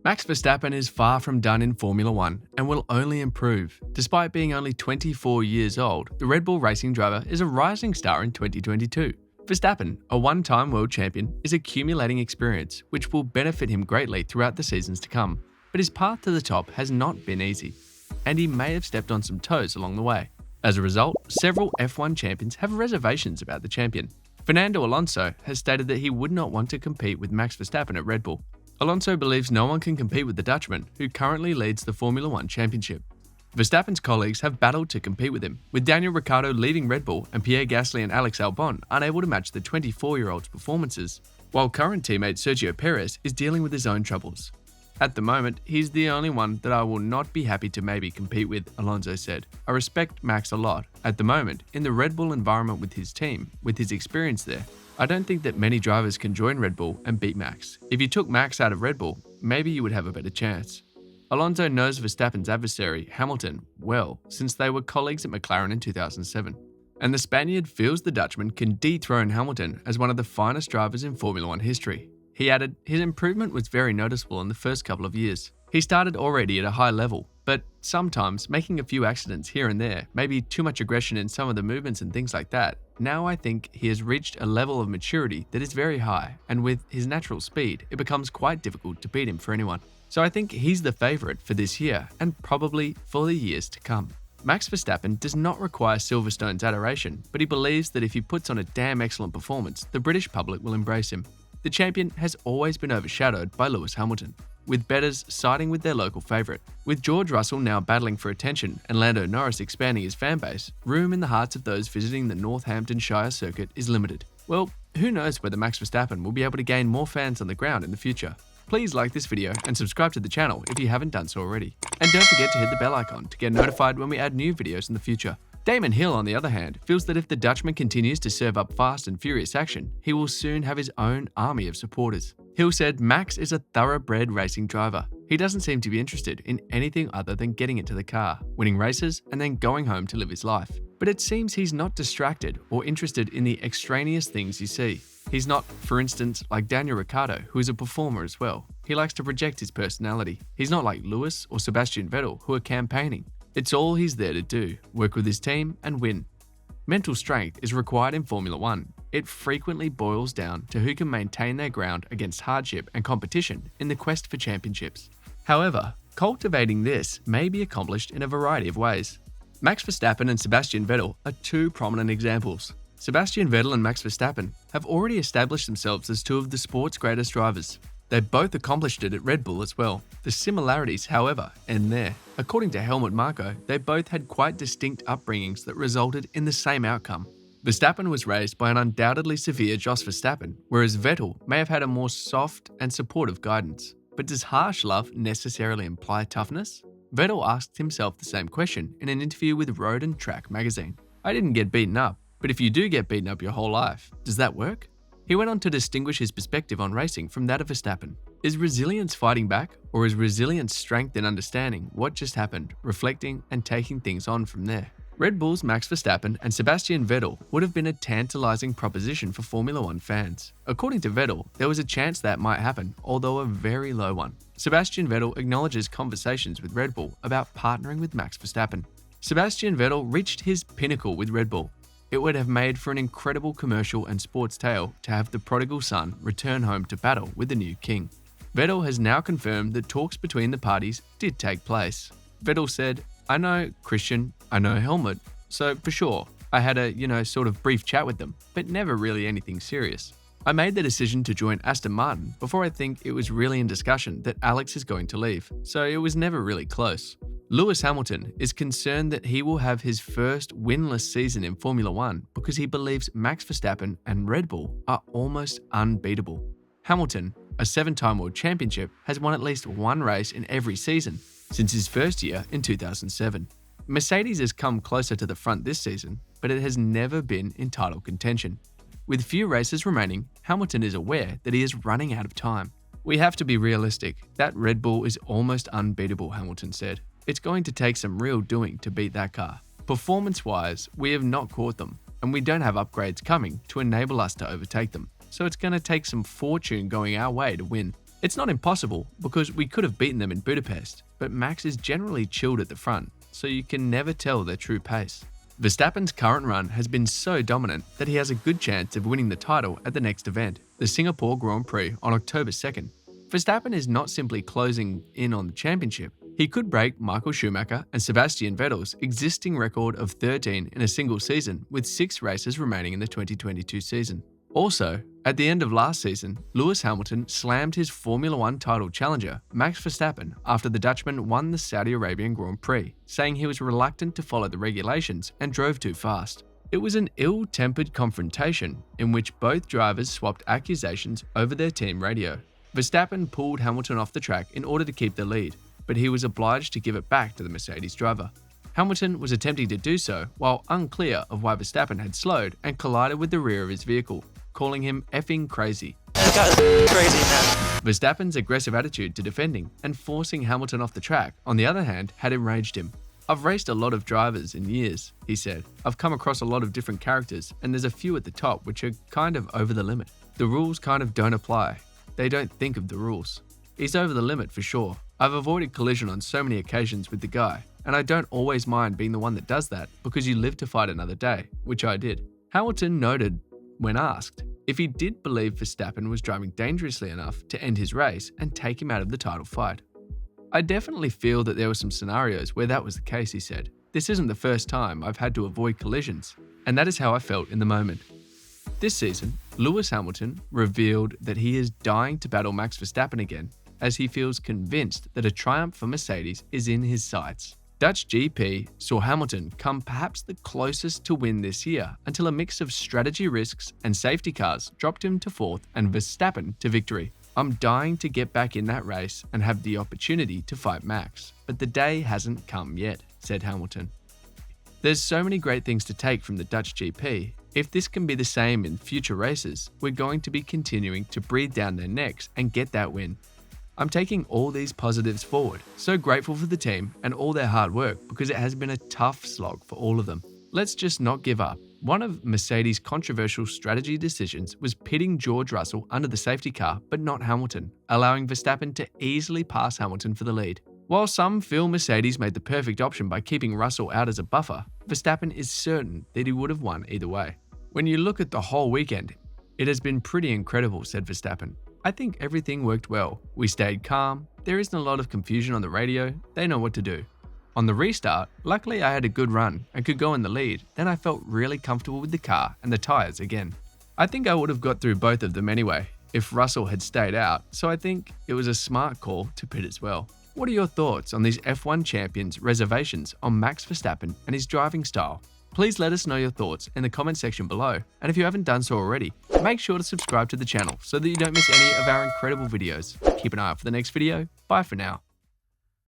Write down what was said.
Max Verstappen is far from done in Formula One and will only improve. Despite being only 24 years old, the Red Bull racing driver is a rising star in 2022. Verstappen, a one-time world champion, is accumulating experience, which will benefit him greatly throughout the seasons to come. But his path to the top has not been easy, and he may have stepped on some toes along the way. As a result, several F1 champions have reservations about the champion. Fernando Alonso has stated that he would not want to compete with Max Verstappen at Red Bull. Alonso believes no one can compete with the Dutchman, who currently leads the Formula One championship. Verstappen's colleagues have battled to compete with him, with Daniel Ricciardo leaving Red Bull and Pierre Gasly and Alex Albon unable to match the 24-year-old's performances, while current teammate Sergio Perez is dealing with his own troubles. At the moment, he's the only one that I will not be happy to maybe compete with, Alonso said. I respect Max a lot. At the moment, in the Red Bull environment with his team, with his experience there, I don't think that many drivers can join Red Bull and beat Max. If you took Max out of Red Bull, maybe you would have a better chance. Alonso knows Verstappen's adversary, Hamilton, well, since they were colleagues at McLaren in 2007. And the Spaniard feels the Dutchman can dethrone Hamilton as one of the finest drivers in Formula One history. He added, his improvement was very noticeable in the first couple of years. He started already at a high level, but sometimes making a few accidents here and there, maybe too much aggression in some of the movements and things like that. Now I think he has reached a level of maturity that is very high, and with his natural speed, it becomes quite difficult to beat him for anyone. So I think he's the favourite for this year, and probably for the years to come. Max Verstappen does not require Silverstone's adoration, but he believes that if he puts on a damn excellent performance, the British public will embrace him. The champion has always been overshadowed by Lewis Hamilton, with bettors siding with their local favourite. With George Russell now battling for attention and Lando Norris expanding his fanbase, room in the hearts of those visiting the Northamptonshire circuit is limited. Well, who knows whether Max Verstappen will be able to gain more fans on the ground in the future. Please like this video and subscribe to the channel if you haven't done so already. And don't forget to hit the bell icon to get notified when we add new videos in the future. Damon Hill, on the other hand, feels that if the Dutchman continues to serve up fast and furious action, he will soon have his own army of supporters. Hill said Max is a thoroughbred racing driver. He doesn't seem to be interested in anything other than getting into the car, winning races, and then going home to live his life. But it seems he's not distracted or interested in the extraneous things you see. He's not, for instance, like Daniel Ricciardo, who is a performer as well. He likes to project his personality. He's not like Lewis or Sebastian Vettel, who are campaigning. It's all he's there to do, work with his team and win. Mental strength is required in Formula One. It frequently boils down to who can maintain their ground against hardship and competition in the quest for championships. However, cultivating this may be accomplished in a variety of ways. Max Verstappen and Sebastian Vettel are two prominent examples. Sebastian Vettel and Max Verstappen have already established themselves as two of the sport's greatest drivers. They both accomplished it at Red Bull as well. The similarities, however, end there. According to Helmut Marko, they both had quite distinct upbringings that resulted in the same outcome. Verstappen was raised by an undoubtedly severe Jos Verstappen, whereas Vettel may have had a more soft and supportive guidance. But does harsh love necessarily imply toughness? Vettel asked himself the same question in an interview with Road and Track magazine. I didn't get beaten up, but if you do get beaten up your whole life, does that work? He went on to distinguish his perspective on racing from that of Verstappen. Is resilience fighting back, or is resilience strength in understanding what just happened, reflecting and taking things on from there? Red Bull's Max Verstappen and Sebastian Vettel would have been a tantalizing proposition for Formula One fans. According to Vettel, there was a chance that might happen, although a very low one. Sebastian Vettel acknowledges conversations with Red Bull about partnering with Max Verstappen. Sebastian Vettel reached his pinnacle with Red Bull. It would have made for an incredible commercial and sports tale to have the prodigal son return home to battle with the new king. Vettel has now confirmed that talks between the parties did take place. Vettel said, I know Christian, I know Helmut, so for sure, I had a, sort of brief chat with them, but never really anything serious. I made the decision to join Aston Martin before I think it was really in discussion that Alex is going to leave, so it was never really close. Lewis Hamilton is concerned that he will have his first winless season in Formula One because he believes Max Verstappen and Red Bull are almost unbeatable. Hamilton, a 7-time world championship, has won at least one race in every season since his first year in 2007. Mercedes has come closer to the front this season, but it has never been in title contention. With few races remaining, Hamilton is aware that he is running out of time. We have to be realistic. That Red Bull is almost unbeatable, Hamilton said. It's going to take some real doing to beat that car. Performance-wise, we have not caught them, and we don't have upgrades coming to enable us to overtake them. So it's going to take some fortune going our way to win. It's not impossible because we could have beaten them in Budapest, but Max is generally chilled at the front, so you can never tell their true pace. Verstappen's current run has been so dominant that he has a good chance of winning the title at the next event, the Singapore Grand Prix on October 2nd. Verstappen is not simply closing in on the championship. He could break Michael Schumacher and Sebastian Vettel's existing record of 13 in a single season with 6 races remaining in the 2022 season. Also, at the end of last season, Lewis Hamilton slammed his Formula One title challenger, Max Verstappen, after the Dutchman won the Saudi Arabian Grand Prix, saying he was reluctant to follow the regulations and drove too fast. It was an ill-tempered confrontation in which both drivers swapped accusations over their team radio. Verstappen pulled Hamilton off the track in order to keep the lead, but he was obliged to give it back to the Mercedes driver. Hamilton was attempting to do so while unclear of why Verstappen had slowed and collided with the rear of his vehicle, calling him effing crazy. Crazy, man. Verstappen's aggressive attitude to defending and forcing Hamilton off the track, on the other hand, had enraged him. "I've raced a lot of drivers in years," he said. "I've come across a lot of different characters, and there's a few at the top which are kind of over the limit. The rules kind of don't apply. They don't think of the rules. He's over the limit for sure. I've avoided collision on so many occasions with the guy, and I don't always mind being the one that does that because you live to fight another day," which I did. Hamilton noted, when asked, if he did believe Verstappen was driving dangerously enough to end his race and take him out of the title fight. "I definitely feel that there were some scenarios where that was the case," he said. "This isn't the first time I've had to avoid collisions, and that is how I felt in the moment." This season, Lewis Hamilton revealed that he is dying to battle Max Verstappen again, as he feels convinced that a triumph for Mercedes is in his sights. Dutch GP saw Hamilton come perhaps the closest to win this year until a mix of strategy risks and safety cars dropped him to 4th and Verstappen to victory. "I'm dying to get back in that race and have the opportunity to fight Max, but the day hasn't come yet," said Hamilton. "There's so many great things to take from the Dutch GP. If this can be the same in future races, we're going to be continuing to breathe down their necks and get that win. I'm taking all these positives forward. So grateful for the team and all their hard work because it has been a tough slog for all of them. Let's just not give up." One of Mercedes' controversial strategy decisions was pitting George Russell under the safety car but not Hamilton, allowing Verstappen to easily pass Hamilton for the lead. While some feel Mercedes made the perfect option by keeping Russell out as a buffer, Verstappen is certain that he would have won either way. "When you look at the whole weekend, it has been pretty incredible," said Verstappen. "I think everything worked well. We stayed calm. There isn't a lot of confusion on the radio. They know what to do. On the restart, luckily I had a good run and could go in the lead. Then I felt really comfortable with the car and the tyres again. I think I would have got through both of them anyway if Russell had stayed out, so I think it was a smart call to pit as well." What are your thoughts on these F1 champions' reservations on Max Verstappen and his driving style? Please let us know your thoughts in the comment section below, and if you haven't done so already, make sure to subscribe to the channel so that you don't miss any of our incredible videos. Keep an eye out for the next video. Bye for now.